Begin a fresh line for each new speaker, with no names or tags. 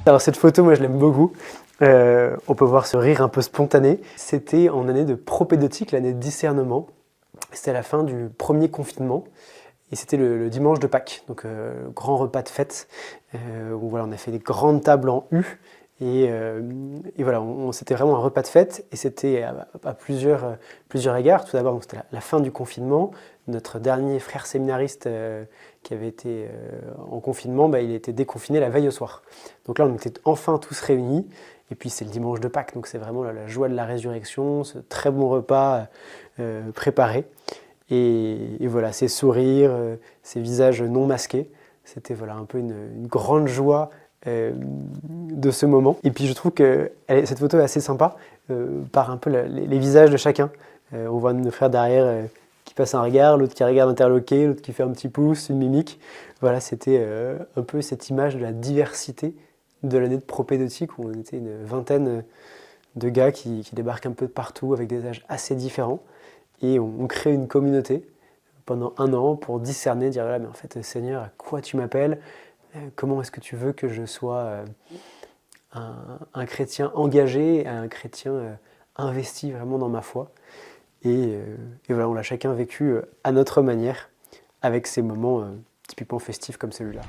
Alors cette photo, moi je l'aime beaucoup. On peut voir ce rire un peu spontané. C'était en année de propédeutique, l'année de discernement. C'était à la fin du premier confinement. Et c'était le dimanche de Pâques, donc grand repas de fête, où voilà, on a fait des grandes tables en U. Et voilà, c'était vraiment un repas de fête, et c'était à plusieurs égards. Tout d'abord, c'était la fin du confinement. Notre dernier frère séminariste qui avait été en confinement, bah, il était déconfiné la veille au soir. Donc là, on était enfin tous réunis. Et puis c'est le dimanche de Pâques, donc c'est vraiment la joie de la résurrection, ce très bon repas préparé. Et voilà, ces sourires, ces visages non masqués, c'était voilà, un peu une grande joie de ce moment. Et puis je trouve que cette photo est assez sympa par un peu les visages de chacun. On voit nos frères derrière qui passent un regard, l'autre qui regarde interloqué, l'autre qui fait un petit pouce, une mimique. Voilà, c'était un peu cette image de la diversité de l'année de propédeutique où on était une vingtaine de gars qui débarquent un peu de partout avec des âges assez différents. Et on crée une communauté pendant 1 an pour discerner, dire voilà, mais en fait, Seigneur, à quoi tu m'appelles? Comment est-ce que tu veux que je sois un chrétien engagé, un chrétien investi vraiment dans ma foi? Et voilà, on l'a chacun vécu à notre manière, avec ces moments typiquement festifs comme celui-là.